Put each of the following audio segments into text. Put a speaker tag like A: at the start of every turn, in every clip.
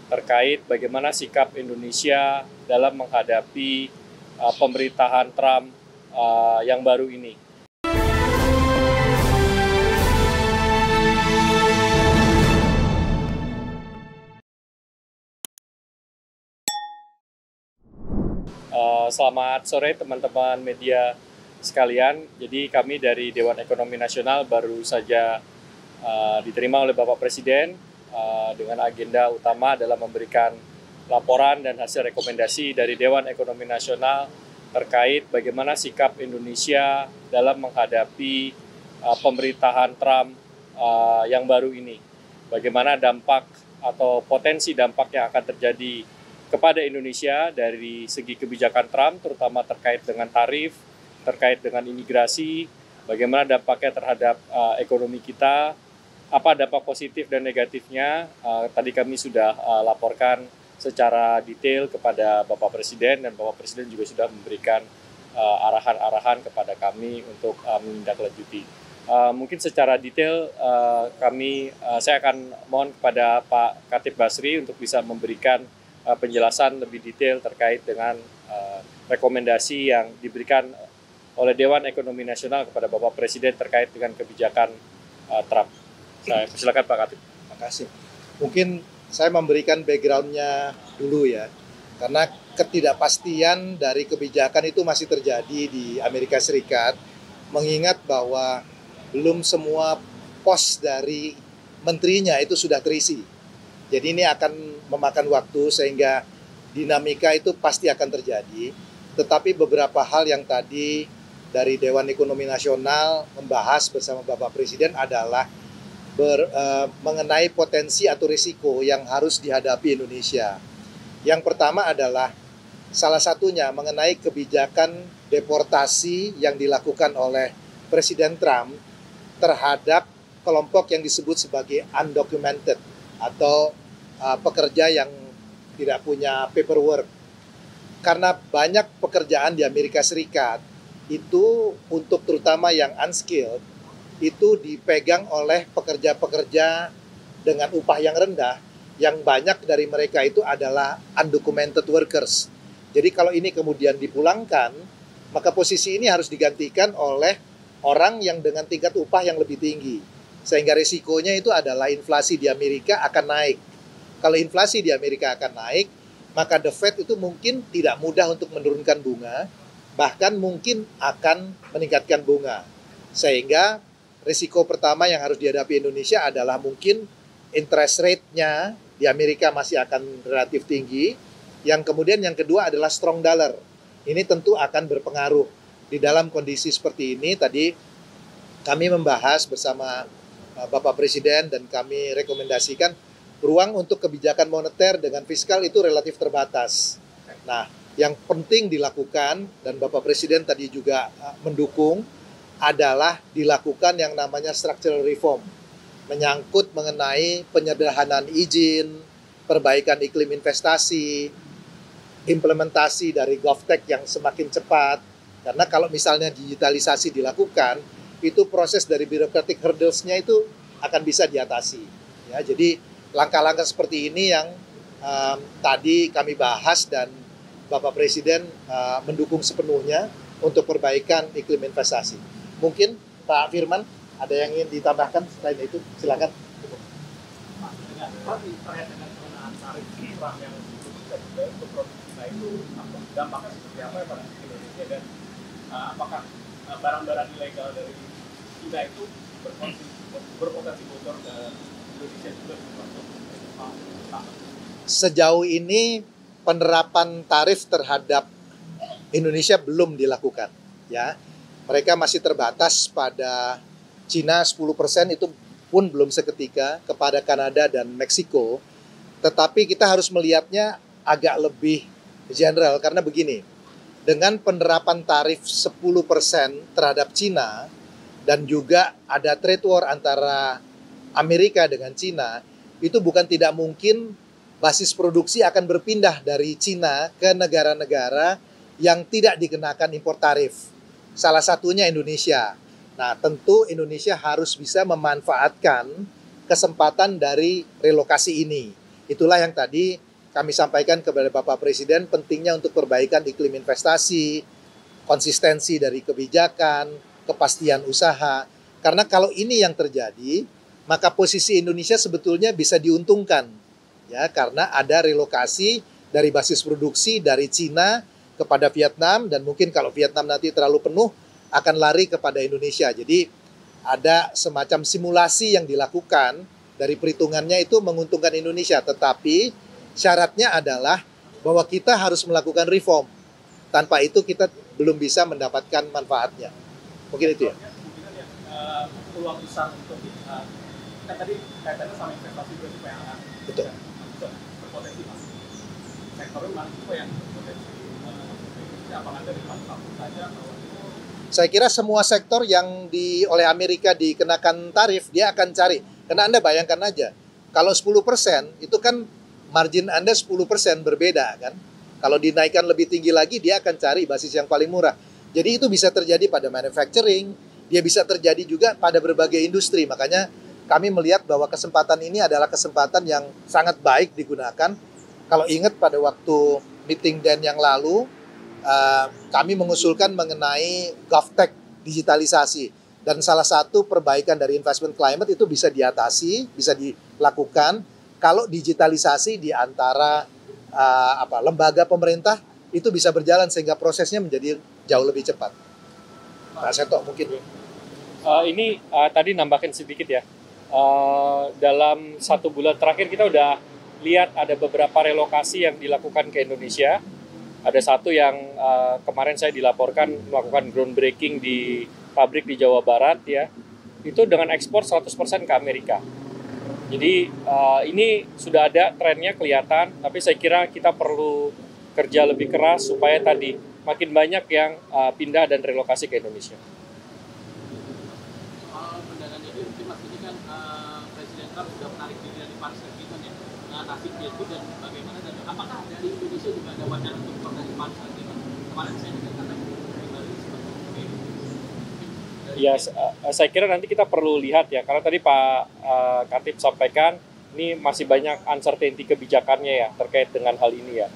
A: terkait bagaimana sikap Indonesia dalam menghadapi pemerintahan Trump yang baru ini. Selamat sore teman-teman media sekalian. Jadi kami dari Dewan Ekonomi Nasional baru saja diterima oleh Bapak Presiden dengan agenda utama adalah memberikan laporan dan hasil rekomendasi dari Dewan Ekonomi Nasional terkait bagaimana sikap Indonesia dalam menghadapi pemerintahan Trump yang baru ini. Bagaimana dampak atau potensi dampak yang akan terjadi kepada Indonesia dari segi kebijakan Trump, terutama terkait dengan tarif, terkait dengan imigrasi, bagaimana dampaknya terhadap ekonomi kita, apa dampak positif dan negatifnya. Tadi kami sudah laporkan secara detail kepada Bapak Presiden, dan Bapak Presiden juga sudah memberikan arahan-arahan kepada kami untuk menindaklanjuti. Mungkin secara detail saya akan mohon kepada Pak Khatib Basri untuk bisa memberikan penjelasan lebih detail terkait dengan rekomendasi yang diberikan oleh Dewan Ekonomi Nasional kepada Bapak Presiden terkait dengan kebijakan Trump. Saya persilakan Pak Khatib.
B: Terima kasih. Mungkin saya memberikan background-nya dulu ya, karena ketidakpastian dari kebijakan itu masih terjadi di Amerika Serikat, mengingat bahwa belum semua pos dari menterinya itu sudah terisi. Jadi ini akan memakan waktu sehingga dinamika itu pasti akan terjadi. Tetapi beberapa hal yang tadi dari Dewan Ekonomi Nasional membahas bersama Bapak Presiden adalah mengenai potensi atau risiko yang harus dihadapi Indonesia. Yang pertama adalah salah satunya mengenai kebijakan deportasi yang dilakukan oleh Presiden Trump terhadap kelompok yang disebut sebagai undocumented atau pekerja yang tidak punya paperwork. Karena banyak pekerjaan di Amerika Serikat itu untuk terutama yang unskilled itu dipegang oleh pekerja-pekerja dengan upah yang rendah, yang banyak dari mereka itu adalah undocumented workers. Jadi kalau ini kemudian dipulangkan, maka posisi ini harus digantikan oleh orang yang dengan tingkat upah yang lebih tinggi. Sehingga risikonya itu adalah inflasi di Amerika akan naik. Kalau inflasi di Amerika akan naik, maka The Fed itu mungkin tidak mudah untuk menurunkan bunga, bahkan mungkin akan meningkatkan bunga. Sehingga risiko pertama yang harus dihadapi Indonesia adalah mungkin interest rate-nya di Amerika masih akan relatif tinggi. Yang kemudian yang kedua adalah strong dollar. Ini tentu akan berpengaruh. Di dalam kondisi seperti ini, tadi kami membahas bersama Bapak Presiden dan kami rekomendasikan ruang untuk kebijakan moneter dengan fiskal itu relatif terbatas. Nah, yang penting dilakukan dan Bapak Presiden tadi juga mendukung adalah dilakukan yang namanya structural reform, menyangkut mengenai penyederhanaan izin, perbaikan iklim investasi, implementasi dari GovTech yang semakin cepat. Karena kalau misalnya digitalisasi dilakukan, itu proses dari bureaucratic hurdles-nya itu akan bisa diatasi. Ya, jadi langkah-langkah seperti ini yang tadi kami bahas dan Bapak Presiden mendukung sepenuhnya untuk perbaikan iklim investasi. Mungkin Pak Firman ada yang ingin ditambahkan selain itu, silakan.
C: Pak, terkait dengan penggunaan tarif Trump yang untuk produk kita itu dampaknya seperti apa ya pada Indonesia, dan apakah barang-barang ilegal dari China itu berpotensi bocor ke Indonesia juga?
B: Sejauh ini penerapan tarif terhadap Indonesia belum dilakukan, ya. Mereka masih terbatas pada Cina 10%, itu pun belum seketika, kepada Kanada dan Meksiko. Tetapi kita harus melihatnya agak lebih general karena begini. Dengan penerapan tarif 10% terhadap Cina dan juga ada trade war antara Amerika dengan Cina, itu bukan tidak mungkin basis produksi akan berpindah dari Cina ke negara-negara yang tidak dikenakan impor tarif. Salah satunya Indonesia. Nah, tentu Indonesia harus bisa memanfaatkan kesempatan dari relokasi ini. Itulah yang tadi kami sampaikan kepada Bapak Presiden, pentingnya untuk perbaikan iklim investasi, konsistensi dari kebijakan, kepastian usaha. Karena kalau ini yang terjadi, maka posisi Indonesia sebetulnya bisa diuntungkan, ya, karena ada relokasi dari basis produksi dari Cina kepada Vietnam, dan mungkin kalau Vietnam nanti terlalu penuh akan lari kepada Indonesia. Jadi ada semacam simulasi yang dilakukan dari perhitungannya itu menguntungkan Indonesia, tetapi syaratnya adalah bahwa kita harus melakukan reform. Tanpa itu kita belum bisa mendapatkan manfaatnya. Mungkin itu ya.
C: Kemungkinan ya peluang besar untuk kan tadi kaitannya sama investasi berarti PLN.
B: Betul.
C: Berpotensi masuk. Sektornya mana juga yang berpotensi apakah dari manufaktur saja atau
B: Saya kira semua sektor yang oleh Amerika dikenakan tarif, dia akan cari. Karena Anda bayangkan aja, kalau 10% itu kan margin Anda 10% berbeda kan. Kalau dinaikkan lebih tinggi lagi, dia akan cari basis yang paling murah. Jadi itu bisa terjadi pada manufacturing, dia bisa terjadi juga pada berbagai industri. Makanya kami melihat bahwa kesempatan ini adalah kesempatan yang sangat baik digunakan. Kalau ingat pada waktu meeting DEN yang lalu, kami mengusulkan mengenai GovTech digitalisasi, dan salah satu perbaikan dari investment climate itu bisa diatasi, bisa dilakukan kalau digitalisasi di antara lembaga pemerintah itu bisa berjalan sehingga prosesnya menjadi jauh lebih cepat. Pak Seto mungkin.
A: Ini tadi nambahin sedikit ya. Dalam 1 bulan terakhir kita udah lihat ada beberapa relokasi yang dilakukan ke Indonesia. Ada satu yang kemarin saya dilaporkan melakukan groundbreaking di pabrik di Jawa Barat ya. Itu dengan ekspor 100% ke Amerika. Jadi ini sudah ada trennya kelihatan, tapi saya kira kita perlu kerja lebih keras supaya tadi makin banyak yang pindah dan relokasi ke Indonesia.
C: soal pendanaan ini mungkin Mas ini kan Presiden Trump sudah menarik diri dari Paris Agreement ya, nasibnya itu dan bagaimana, dan apakah dari Indonesia juga ada wacana untuk keluar dari Paris Agreement? Kemarin saya juga katakan kembali seperti itu.
A: Ya, saya kira nanti kita perlu lihat ya, karena tadi Pak Khatib sampaikan ini masih banyak uncertainty kebijakannya ya terkait dengan hal ini ya.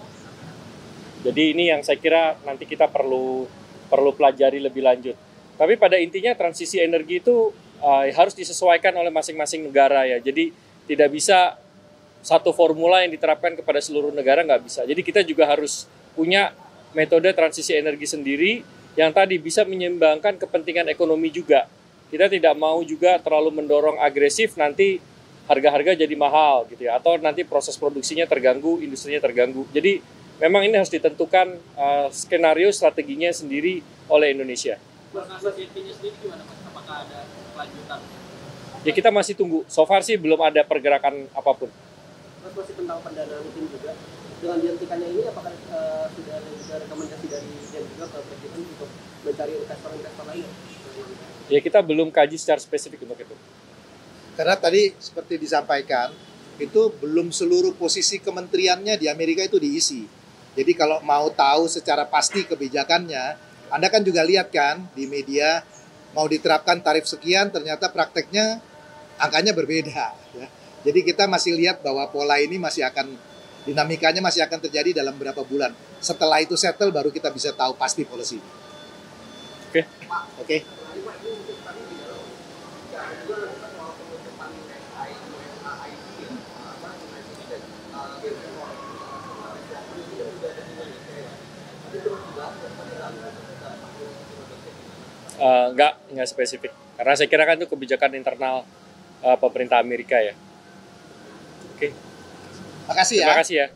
A: Jadi ini yang saya kira nanti kita perlu pelajari lebih lanjut. Tapi pada intinya transisi energi itu harus disesuaikan oleh masing-masing negara ya. Jadi tidak bisa satu formula yang diterapkan kepada seluruh negara, nggak bisa. Jadi kita juga harus punya metode transisi energi sendiri yang tadi bisa menyeimbangkan kepentingan ekonomi juga. Kita tidak mau juga terlalu mendorong agresif, nanti harga-harga jadi mahal gitu ya, atau nanti proses produksinya terganggu, industrinya terganggu. Jadi memang ini harus ditentukan skenario strateginya sendiri oleh Indonesia.
C: Uncertainty-nya sendiri gimana Mas? Apakah ada kelanjutan?
A: Ya kita masih tunggu. So far sih belum ada pergerakan apapun.
D: Mas, masih tentang pendanaan tim juga. Dengan dihentikannya ini, apakah sudah ada juga rekomendasi dari dan juga ke Presiden untuk mencari investor-investor lain?
A: Ya kita belum kaji secara spesifik untuk itu.
B: Karena tadi seperti disampaikan, itu belum seluruh posisi kementeriannya di Amerika itu diisi. Jadi kalau mau tahu secara pasti kebijakannya, Anda kan juga lihat kan di media, mau diterapkan tarif sekian, ternyata prakteknya angkanya berbeda. Ya. Jadi kita masih lihat bahwa pola ini masih akan, dinamikanya masih akan terjadi dalam beberapa bulan. Setelah itu settle, baru kita bisa tahu pasti polisi.
A: Oke.
B: Oke.
A: Enggak spesifik. Karena saya kira kan itu kebijakan internal pemerintah Amerika ya. Oke.
B: Makasih ya.
A: Terima kasih ya.